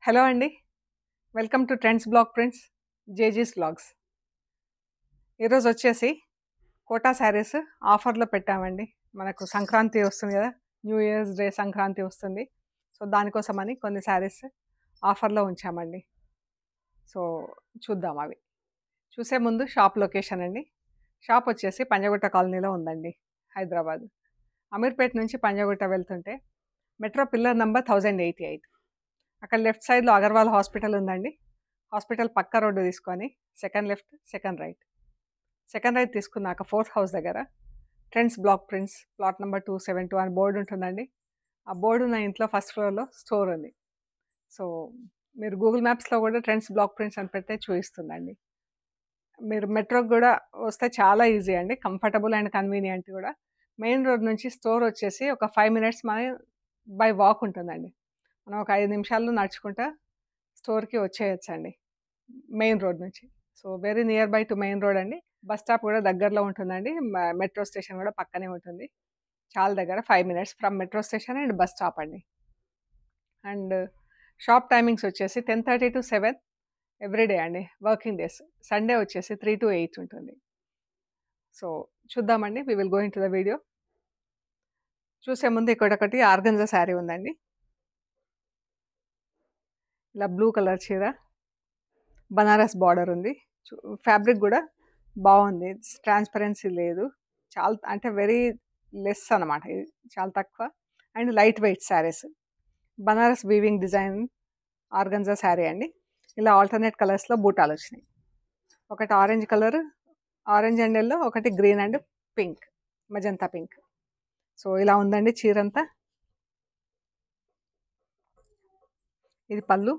Hello అండి. Welcome to trends blog prints జేజీస్ vlogs. ఈరోజు వచ్చేసి కోటా శారీస్ ఆఫర్లో పెట్టామండి. మనకు సంక్రాంతి వస్తుంది కదా, న్యూ ఇయర్స్ డే సంక్రాంతి వస్తుంది. సో దానికోసమని కొన్ని శారీస్ ఆఫర్లో ఉంచామండి. సో చూద్దాం అవి. చూసే ముందు షాప్ లొకేషన్ అండి. షాప్ వచ్చేసి పంజగుట్ట కాలనీలో ఉందండి, హైదరాబాద్. అమీర్పేట నుంచి పంజగుట్ట వెళ్తుంటే మెట్రో పిల్లర్ నంబర్ 1088, అక్కడ లెఫ్ట్ సైడ్లో అగర్వాల్ హాస్పిటల్ ఉందండి. హాస్పిటల్ పక్క రోడ్డు తీసుకొని సెకండ్ లెఫ్ట్ సెకండ్ రైట్ తీసుకున్నాక ఫోర్త్ హౌస్ దగ్గర trends block prints plot number 272 అని బోర్డు ఉంటుందండి. ఆ బోర్డు ఉన్న ఇంట్లో ఫస్ట్ ఫ్లోర్లో స్టోర్ ఉంది. సో మీరు గూగుల్ మ్యాప్స్లో కూడా ట్రెండ్స్ బ్లాక్ ప్రింట్స్ అని పెడితే చూపిస్తుందండి. మీరు మెట్రోకి కూడా వస్తే చాలా ఈజీ అండి, కంఫర్టబుల్ అండ్ కన్వీనియంట్ కూడా. మెయిన్ రోడ్ నుంచి స్టోర్ వచ్చేసి ఒక 5 minutes మన బై వాక్ ఉంటుందండి. మనం ఒక 5 నిమిషాల్లో నడుచుకుంటా స్టోర్కి వచ్చేయచ్చండి మెయిన్ రోడ్ నుంచి. So very near by to main road అండి. బస్ స్టాప్ కూడా దగ్గరలో ఉంటుందండి. మెట్రో స్టేషన్ కూడా పక్కనే ఉంటుంది, చాలా దగ్గర. 5 minutes from metro station and bus stop అండి. అండ్ షాప్ టైమింగ్స్ వచ్చేసి 10:30 to 7 ఎవ్రీడే అండి, వర్కింగ్ డేస్. సండే వచ్చేసి 3 to 8 ఉంటుంది. సో చూద్దామండి, we will go into the video. చూసే ముందు ఇక్కడ ఒకటి ఆర్గంజా శారీ ఉందండి. ఇలా బ్లూ కలర్ చీర, బనారస్ బార్డర్ ఉంది. ఫ్యాబ్రిక్ కూడా బాగుంది, ట్రాన్స్పరెన్సీ లేదు, చాలా అంటే వెరీ లెస్ అనమాట, ఇది చాలా తక్కువ. And light weight saris, Banaras weaving design organza sari అండి. ఇలా ఆల్టర్నేట్ కలర్స్లో బూటాలు వచ్చినాయి. ఒకటి orange colour, orange and yellow, ఒకటి green and pink, magenta pink. So ఇలా ఉందండి చీరంతా. ఇది పళ్ళు,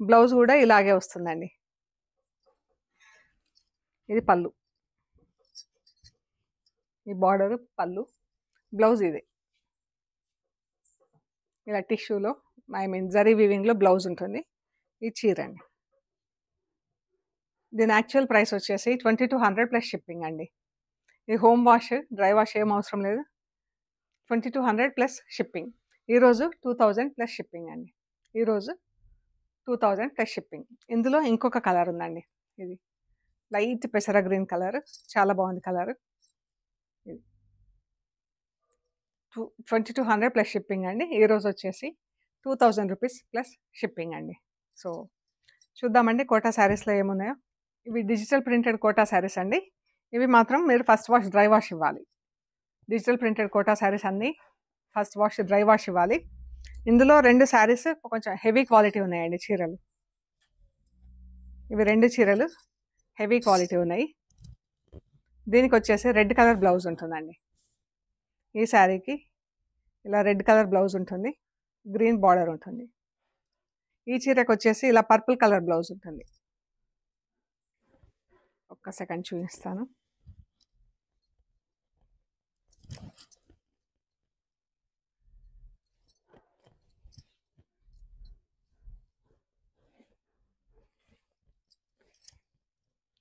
బ్లౌజ్ కూడా ఇలాగే వస్తుందండి. ఇది పళ్ళు, ఈ బార్డర్ పళ్ళు, బ్లౌజ్ ఇది. ఇలా టిష్యూలో, జరీ వీవింగ్లో బ్లౌజ్ ఉంటుంది. ఈ చీర అండి. దీని యాక్చువల్ ప్రైస్ వచ్చేసి 2200 ప్లస్ షిప్పింగ్ అండి. ఇది హోమ్ వాష్, డ్రై వాష్ ఏం అవసరం లేదు. 2200 ప్లస్ షిప్పింగ్. ఈరోజు 2000 ప్లస్ షిప్పింగ్ అండి. ఈరోజు 2000 ప్లస్ షిప్పింగ్. ఇందులో ఇంకొక కలర్ ఉందండి, ఇది లైట్ పెసర గ్రీన్ కలర్, చాలా బాగుంది కలర్. ఇది 2200 ప్లస్ షిప్పింగ్ అండి. ఈరోజు వచ్చేసి 2000 రూపీస్ ప్లస్ షిప్పింగ్ అండి. సో చూద్దామండి కోటా శారీస్లో ఏమున్నాయో. ఇవి డిజిటల్ ప్రింటెడ్ కోటా శారీస్ అండి. ఇవి మాత్రం మీరు ఫస్ట్ వాష్ డ్రై వాష్ ఇవ్వాలి. డిజిటల్ ప్రింటెడ్ కోటా శారీస్ అన్నీ ఫస్ట్ వాష్ డ్రై వాష్ ఇవ్వాలి. ఇందులో 2 శారీస్ కొంచెం హెవీ క్వాలిటీ ఉన్నాయండి చీరలు. ఇవి 2 చీరలు హెవీ క్వాలిటీ ఉన్నాయి. దీనికి వచ్చేసి రెడ్ కలర్ బ్లౌజ్ ఉంటుందండి. ఈ శారీకి ఇలా రెడ్ కలర్ బ్లౌజ్ ఉంటుంది, గ్రీన్ బార్డర్ ఉంటుంది. ఈ చీరకు వచ్చేసి ఇలా పర్పుల్ కలర్ బ్లౌజ్ ఉంటుంది. ఒక్క సెకండ్ చూపిస్తాను.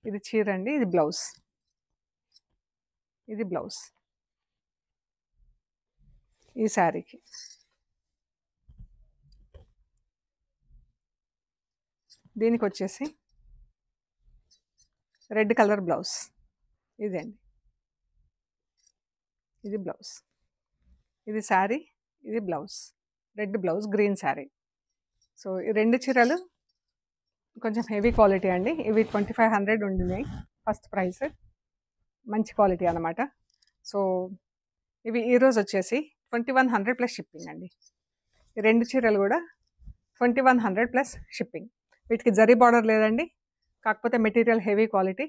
ఇది చీర అండి, ఇది బ్లౌజ్. ఇది బ్లౌజ్ ఈ శారీకి. దీనికి వచ్చేసి రెడ్ కలర్ బ్లౌజ్, ఇది అండి. ఇది బ్లౌజ్, ఇది శారీ, ఇది blouse. Red blouse, green sari. So ఈ 2 చీరలు కొంచెం హెవీ క్వాలిటీ అండి. ఇవి 2500 ఉండినాయి ఫస్ట్ ప్రైస్, మంచి క్వాలిటీ అనమాట. సో ఇవి ఈరోజు వచ్చేసి 2100 ప్లస్ షిప్పింగ్ అండి. ఈ 2 చీరలు కూడా 2100 ప్లస్ షిప్పింగ్. వీటికి జరీ బార్డర్ లేదండి, కాకపోతే material heavy quality.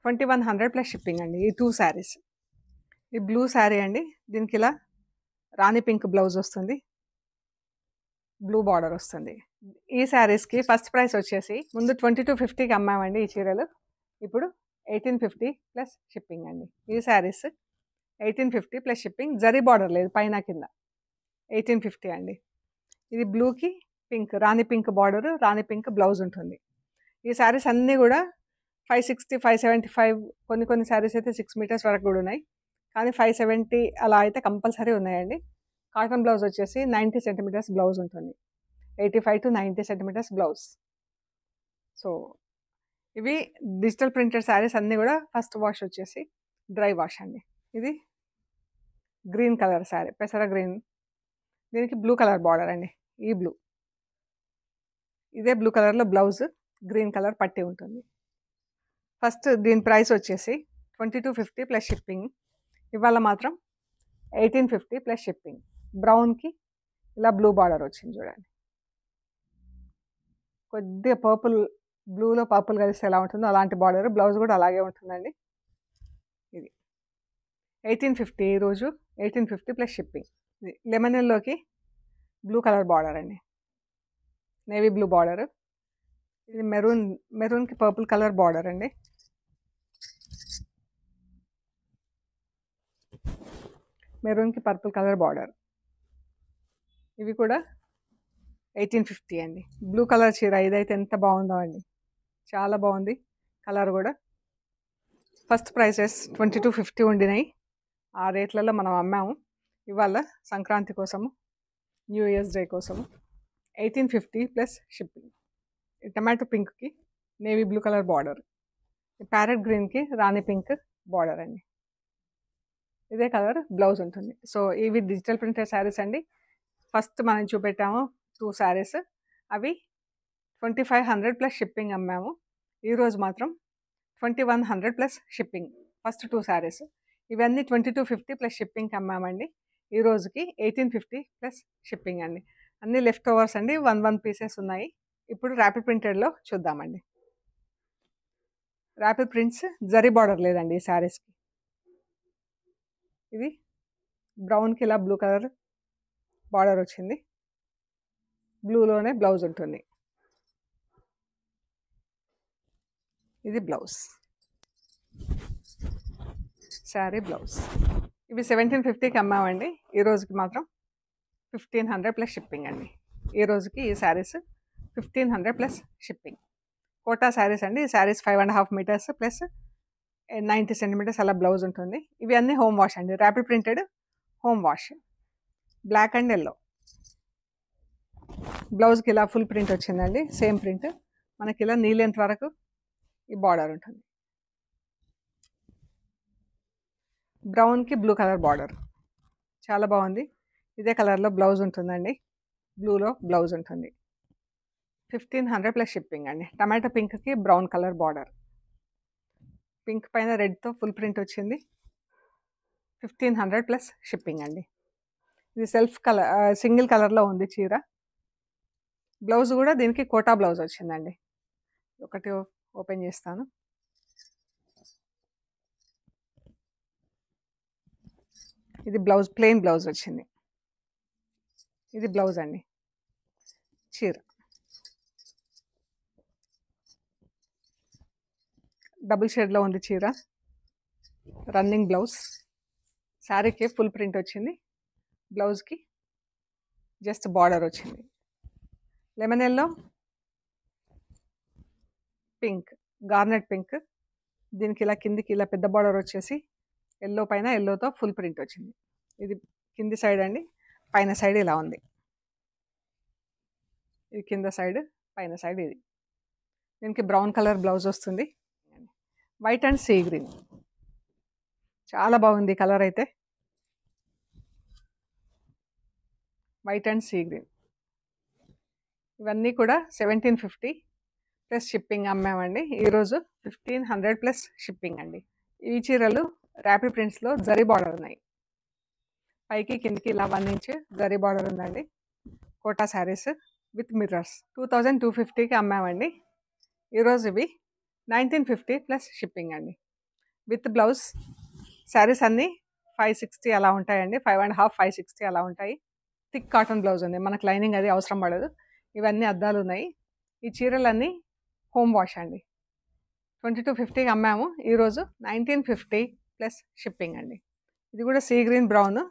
2100 plus shipping అండి. ఈ 2 శారీస్. ఈ బ్లూ శారీ అండి, దీనికి ఇలా రాణి పింక్ బ్లౌజ్ వస్తుంది, బ్లూ బార్డర్ వస్తుంది. ఈ శారీస్కి ఫస్ట్ ప్రైస్ వచ్చేసి ముందు 2250కి అమ్మామండి ఈ చీరలు, ఇప్పుడు 1850 ప్లస్ షిప్పింగ్ అండి. ఈ saris 1850 plus shipping, zari border లేదు పైన కింద. 1850 అండి. ఇది బ్లూకి పింక్, రాణి పింక్ బార్డర్, రాణి పింక్ బ్లౌజ్ ఉంటుంది. ఈ శారీస్ అన్నీ కూడా 560, 575, కొన్ని శారీస్ అయితే 6 meters వరకు కూడా ఉన్నాయి, కానీ 570 అలా అయితే కంపల్సరీ ఉన్నాయండి. కాటన్ బ్లౌజ్ వచ్చేసి 90 centimeters బ్లౌజ్ ఉంటుంది. 85 to 90 సెంటీమీటర్స్ బ్లౌజ్. సో ఇవి డిజిటల్ ప్రింటెడ్ శారీస్ అన్నీ కూడా ఫస్ట్ వాష్ వచ్చేసి డ్రై వాష్ అండి. ఇది గ్రీన్ కలర్ శారీ, పెసర గ్రీన్, దీనికి బ్లూ కలర్ బార్డర్ అండి. ఈ బ్లూ, ఇదే బ్లూ కలర్లో బ్లౌజ్, గ్రీన్ కలర్ పట్టి ఉంటుంది. ఫస్ట్ దీని ప్రైస్ వచ్చేసి 2250 ప్లస్ షిప్పింగ్. ఇవాళ మాత్రం 1850 ప్లస్ షిప్పింగ్. బ్రౌన్కి ఇలా బ్లూ బార్డర్ వచ్చింది చూడండి. కొద్దిగా పర్పుల్, బ్లూలో పర్పుల్ కలిస్తే ఎలా ఉంటుందో అలాంటి బార్డర్. బ్లౌజ్ కూడా అలాగే ఉంటుందండి. ఇది 1850 ఈరోజు, 1850 ప్లస్ షిప్పింగ్. ఇది లెమన్ ఎల్లోకి బ్లూ కలర్ బార్డర్ అండి, నేవీ బ్లూ బార్డర్. ఇది మెరూన్కి పర్పుల్ కలర్ బార్డర్ అండి. మెరూన్కి పర్పుల్ కలర్ బార్డర్. ఇవి కూడా 1850 అండి. బ్లూ కలర్ చీర ఇదైతే ఎంత బాగుందో అండి, చాలా బాగుంది కలర్ కూడా. ఫస్ట్ ప్రైసెస్ 2250 ఉండినాయి. ఆ రేట్లలో మనం అమ్మాము. ఇవాళ సంక్రాంతి కోసము, న్యూ ఇయర్స్ డే కోసము 1850 ప్లస్ షిప్పింగ్. టమాటో పింక్కి navy blue colour border, parrot గ్రీన్కి రాణి పింక్ బార్డర్ అండి. ఇదే కలర్ బ్లౌజ్ ఉంటుంది. సో ఇవి డిజిటల్ ప్రింటెడ్ శారీస్ అండి. ఫస్ట్ మనం చూపెట్టాము 2 శారీస్, అవి 2500 ప్లస్ షిప్పింగ్ అమ్మాము. ఈరోజు మాత్రం 2100 ప్లస్ షిప్పింగ్ ఫస్ట్ 2 శారీస్. ఇవన్నీ 2250 ప్లస్ షిప్పింగ్ అమ్మామండి. ఈ రోజుకి 1850 ప్లస్ షిప్పింగ్ అండి. అన్ని లెఫ్ట్ ఓవర్స్ అండి, 1 పీసెస్ ఉన్నాయి. ఇప్పుడు ర్యాపిడ్ ప్రింటెడ్లో చూద్దామండి. ర్యాపిడ్ ప్రింట్స్ జరీ బార్డర్ లేదండి ఈ శారీస్కి. ఇది బ్రౌన్కి ఇలా బ్లూ కలర్ బార్డర్ వచ్చింది, బ్లూలోనే బ్లౌజ్ ఉంటుంది. ఇది బ్లౌజ్, శారీ బ్లౌజ్. ఇవి 1750కి అమ్మామండి. ఈ రోజుకి మాత్రం 1500 ప్లస్ షిప్పింగ్ అండి. ఈ రోజుకి ఈ sarees 1500 plus shipping. Kota sarees అండి. ఈ శారీస్ 5.5 మీటర్స్ ప్లస్ 90 సెంటీమీటర్స్ అలా బ్లౌజ్ ఉంటుంది. ఇవి అన్నీ హోమ్ వాష్ అండి, rapid printed home wash. Black and yellow. బ్లౌజ్కి ఇలా ఫుల్ ప్రింట్ వచ్చిందండి, సేమ్ ప్రింట్. మనకి ఇలా నీ లెంత్ వరకు ఈ బార్డర్ ఉంటుంది. బ్రౌన్కి బ్లూ కలర్ బార్డర్, చాలా బాగుంది. ఇదే కలర్లో బ్లౌజ్ ఉంటుందండి, బ్లూలో బ్లౌజ్ ఉంటుంది. 1500 ప్లస్ షిప్పింగ్ అండి. టమాటో పింక్కి బ్రౌన్ కలర్ బార్డర్, పింక్ పైన రెడ్తో ఫుల్ ప్రింట్ వచ్చింది. 1500 ప్లస్ షిప్పింగ్ అండి. ఇది సెల్ఫ్ కలర్, సింగిల్ కలర్లో ఉంది చీర. బ్లౌజ్ కూడా దీనికి కోటా బ్లౌజ్ వచ్చిందండి. ఒకటి ఓపెన్ చేస్తాను. ఇది బ్లౌజ్, ప్లెయిన్ బ్లౌజ్ వచ్చింది. ఇది బ్లౌజ్ అండి. చీర డబుల్ షేడ్లో ఉంది చీర. Running blouse. శారీకి ఫుల్ ప్రింట్ వచ్చింది, బ్లౌజ్కి జస్ట్ బార్డర్ వచ్చింది. Lemon yellow, pink, garnet pink. దీనికి ఇలా కిందికి ఇలా పెద్ద బార్డర్ వచ్చేసి ఎల్లో పైన ఎల్లోతో ఫుల్ ప్రింట్ వచ్చింది. ఇది కింది సైడ్ అండి, పైన సైడ్ ఇలా ఉంది. ఇది కింద సైడ్, పైన సైడ్ ఇది. దీనికి బ్రౌన్ కలర్ బ్లౌజ్ వస్తుంది. వైట్ అండ్ సీ గ్రీన్, చాలా బాగుంది కలర్ అయితే. White and sea green. ఇవన్నీ కూడా 1750 ప్లస్ షిప్పింగ్ అమ్మామండి. ఈరోజు 1500 ప్లస్ షిప్పింగ్ అండి. ఈ చీరలు ర్యాపిడ్ ప్రింట్స్లో జరీ బార్డర్ ఉన్నాయి. పైకి కిందికి ఇలా 1 ఇంచ్ జరీ బార్డర్ ఉందండి. కోటా శారీస్ విత్ మిర్రర్స్ 2250కి అమ్మామండి. ఈరోజు ఇవి 1950 ప్లస్ షిప్పింగ్ అండి. With blouse. శారీస్ అన్నీ 560 అలా ఉంటాయండి, 5.5, 560 అలా ఉంటాయి. థిక్ కాటన్ బ్లౌజ్ ఉంది, మనకు లైనింగ్ అది అవసరం పడదు. ఇవన్నీ అద్దాలు ఉన్నాయి. ఈ చీరలన్నీ హోమ్ వాష్ అండి. 2250కి అమ్మాము. ఈరోజు 1950 ప్లస్ షిప్పింగ్ అండి. ఇది కూడా సీ గ్రీన్ బ్రౌన్.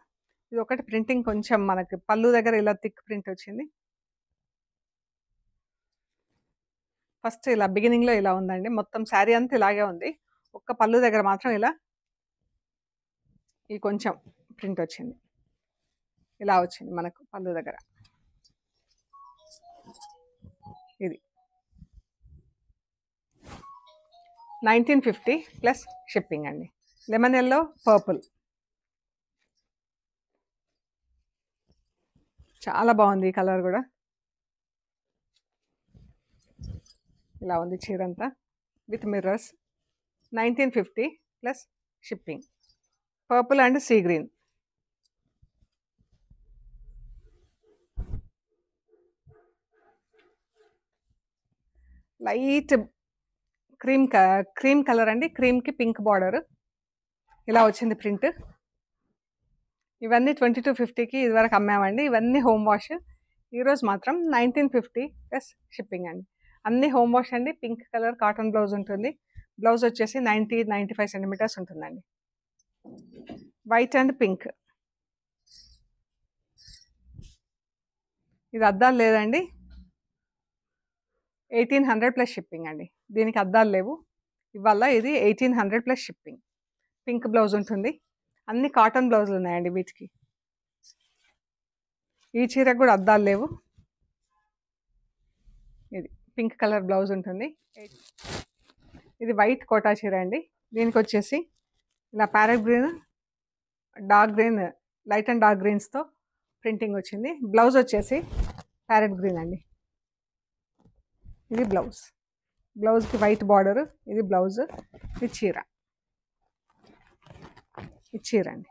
ఇది ఒకటి ప్రింటింగ్ కొంచెం మనకి పళ్ళు దగ్గర ఇలా థిక్ ప్రింట్ వచ్చింది. ఫస్ట్ ఇలా బిగినింగ్లో ఇలా ఉందండి, మొత్తం శారీ అంతా ఇలాగే ఉంది. ఒక్క పళ్ళు దగ్గర మాత్రం ఇలా ఈ కొంచెం ప్రింట్ వచ్చింది, ఇలా వచ్చింది మనకు పళ్ళు దగ్గర. 1950 ప్లస్ షిప్పింగ్ అండి. లెమన్ ఎల్లో పర్పుల్ చాలా బాగుంది. ఈ కలర్ కూడా ఇలా ఉంది చీర అంతా with mirrors. 1950 plus shipping. Purple and sea green. Light cream colour అండి. క్రీమ్కి పింక్ బార్డర్ ఇలా వచ్చింది ప్రింట్. ఇవన్నీ 2250కి ఇదివరకు అమ్మామండి. ఇవన్నీ హోమ్ వాష్. ఈరోజు మాత్రం 1950 ప్లస్ షిప్పింగ్ అండి. అన్ని హోమ్ వాష్ అండి. పింక్ కలర్ కాటన్ బ్లౌజ్ ఉంటుంది. బ్లౌజ్ వచ్చేసి 90-95 సెంటీమీటర్స్ ఉంటుందండి. White and pink. ఇది అద్దాలు లేదండి. 1800 ప్లస్ షిప్పింగ్ అండి. దీనికి అద్దాలు లేవు ఇవాళ. ఇది 1800 ప్లస్ షిప్పింగ్. పింక్ బ్లౌజ్ ఉంటుంది. అన్ని కాటన్ బ్లౌజులు ఉన్నాయండి వీటికి. ఈ చీరకు కూడా అద్దాలు లేవు. ఇది పింక్ కలర్ బ్లౌజ్ ఉంటుంది. ఇది వైట్ కోటా చీర అండి. దీనికి వచ్చేసి ఇలా parrot green, dark green, light and dark గ్రీన్స్తో ప్రింటింగ్ వచ్చింది. బ్లౌజ్ వచ్చేసి ప్యారెట్ గ్రీన్ అండి. ఇది బ్లౌజ్. బ్లౌజ్కి వైట్ బార్డర్. ఇది బ్లౌజ్. ఇది చీర. ఇది చీర అండి.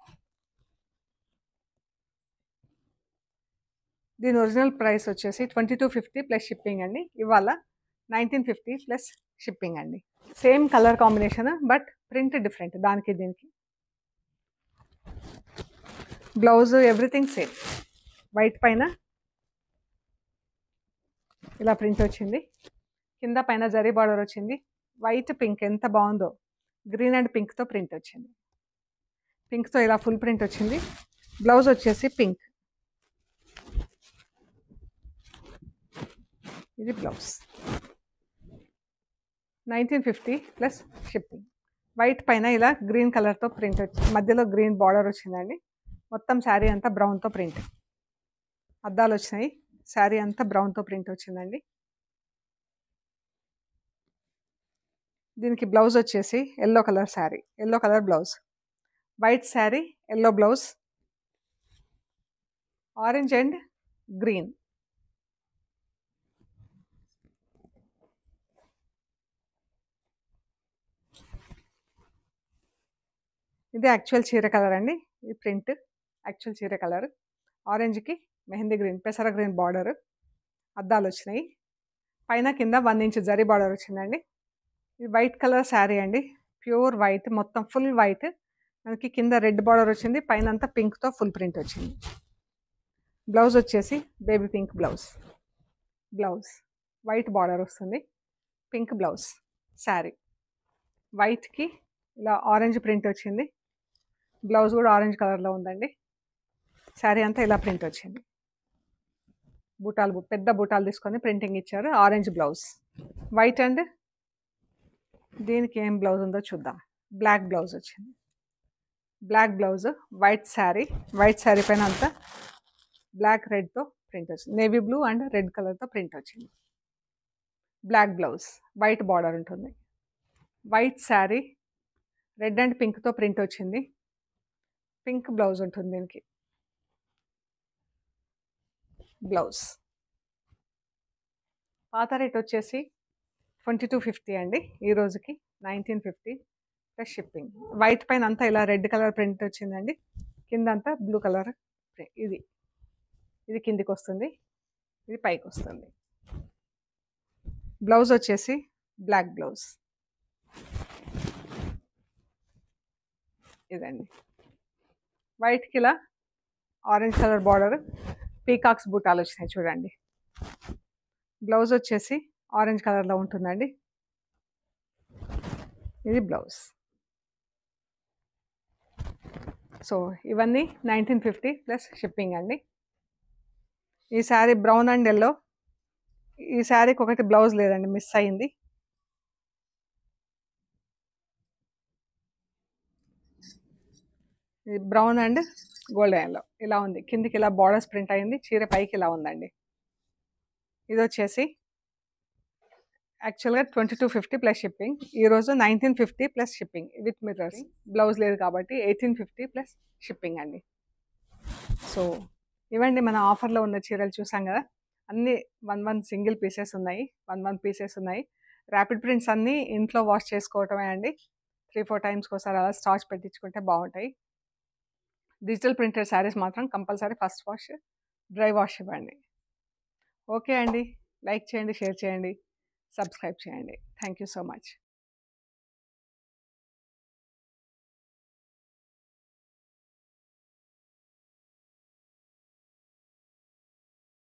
దీని ఒరిజినల్ ప్రైస్ వచ్చేసి 2250 ప్లస్ షిప్పింగ్ అండి. ఇవాళ 1950 ప్లస్ షిప్పింగ్ అండి. Same colour combination but print different దానికి దీనికి. Blouse everything same. వైట్ పైన ఇలా ప్రింట్ వచ్చింది. కింద పైన జరీ బార్డర్ వచ్చింది. వైట్ పింక్ ఎంత బాగుందో. గ్రీన్ అండ్ పింక్తో ప్రింట్ వచ్చింది. పింక్తో ఇలా ఫుల్ ప్రింట్ వచ్చింది. బ్లౌజ్ వచ్చేసి పింక్. ఇది బ్లౌజ్. 1950 plus shipping. వైట్ పైన ఇలా గ్రీన్ కలర్తో ప్రింట్ వచ్చింది. మధ్యలో గ్రీన్ బార్డర్ వచ్చిందండి. మొత్తం శారీ అంతా బ్రౌన్తో ప్రింట్. అద్దాలు వచ్చినాయి. శారీ అంతా బ్రౌన్తో ప్రింట్ వచ్చిందండి. దీనికి బ్లౌజ్ వచ్చేసి yellow colour sari, yellow colour blouse. White sari, yellow blouse, orange and green. ఇది యాక్చువల్ చీర కలర్ అండి. ఇది ప్రింట్ యాక్చువల్ చీర కలర్. ఆరెంజ్కి మెహందీ గ్రీన్, పెసర గ్రీన్ బార్డర్. అద్దాలు వచ్చినాయి. పైన కింద 1 ఇంచ్ జరీ బార్డర్ వచ్చిందండి. ఇది వైట్ కలర్ శారీ అండి. ప్యూర్ వైట్, మొత్తం ఫుల్ వైట్. మనకి కింద రెడ్ బార్డర్ వచ్చింది. పైన అంతా పింక్తో ఫుల్ ప్రింట్ వచ్చింది. బ్లౌజ్ వచ్చేసి baby pink blouse. Blouse white border వస్తుంది. Pink blouse. శారీ వైట్కి ఇలా ఆరెంజ్ ప్రింట్ వచ్చింది. బ్లౌజ్ కూడా ఆరెంజ్ కలర్లో ఉందండి. శారీ అంతా ఇలా ప్రింట్ వచ్చింది. బూటాలు, పెద్ద బూటాలు తీసుకొని ప్రింటింగ్ ఇచ్చారు. Orange blouse. వైట్ అండ్ దీనికి ఏం బ్లౌజ్ ఉందో చూద్దాం. బ్లాక్ బ్లౌజ్ వచ్చింది. Black blouse, white sari. White sari పైన అంతా బ్లాక్ రెడ్తో ప్రింట్ వచ్చింది. నేవీ బ్లూ అండ్ రెడ్ కలర్తో ప్రింట్ వచ్చింది. బ్లాక్ బ్లౌజ్, వైట్ బార్డర్ ఉంటుంది. వైట్ శారీ, రెడ్ అండ్ పింక్తో ప్రింట్ వచ్చింది. పింక్ బ్లౌజ్ ఉంటుంది దీనికి. బ్లౌజ్. పాత రేట్ వచ్చేసి 2250 అండి. ఈ రోజుకి 1950 ప్లస్ షిప్పింగ్. వైట్ పైన అంతా ఇలా రెడ్ కలర్ ప్రింట్ వచ్చిందండి. కింద అంతా బ్లూ కలర్. ఇది ఇది కిందికి వస్తుంది, ఇది పైకి వస్తుంది. బ్లౌజ్ వచ్చేసి బ్లాక్ బ్లౌజ్. ఇదండి. వైట్కి ఇలా ఆరెంజ్ కలర్ బార్డర్, పీకాక్స్ బూటాలు వచ్చినాయి చూడండి. బ్లౌజ్ వచ్చేసి ఆరెంజ్ కలర్లో ఉంటుందండి. ఇది బ్లౌజ్. సో ఇవన్నీ 1950 ప్లస్ షిప్పింగ్ అండి. ఈ శారీ బ్రౌన్ అండ్ ఎల్లో. ఈ శారీకి ఒకటి బ్లౌజ్ లేదండి, మిస్ అయింది. ఇది బ్రౌన్ అండ్ గోల్డెన్ ఎల్లో ఇలా ఉంది. కిందికి ఇలా బార్డర్స్ ప్రింట్ అయింది. చీర పైకి ఇలా ఉందండి. ఇది వచ్చేసి యాక్చువల్గా 2250 ప్లస్ షిప్పింగ్. ఈరోజు 1950 plus shipping with mirrors. Blouse లేదు కాబట్టి 1850 ప్లస్ షిప్పింగ్ అండి. సో ఇవండి మన ఆఫర్లో ఉన్న చీరలు. చూసాం కదా, అన్నీ 1 సింగిల్ పీసెస్ ఉన్నాయి, 1 పీసెస్ ఉన్నాయి. ర్యాపిడ్ ప్రింట్స్ అన్నీ ఇంట్లో వాష్ చేసుకోవటమే అండి. 3-4 టైమ్స్కి ఒకసారి అలా స్టార్చ్ పెట్టించుకుంటే బాగుంటాయి. డిజిటల్ ప్రింటెడ్ శారీస్ మాత్రం compulsory first wash, dry wash ఇవ్వండి. ఓకే అండి, లైక్ చేయండి, షేర్ చేయండి, సబ్స్క్రైబ్ చేయండి. Thank you so much.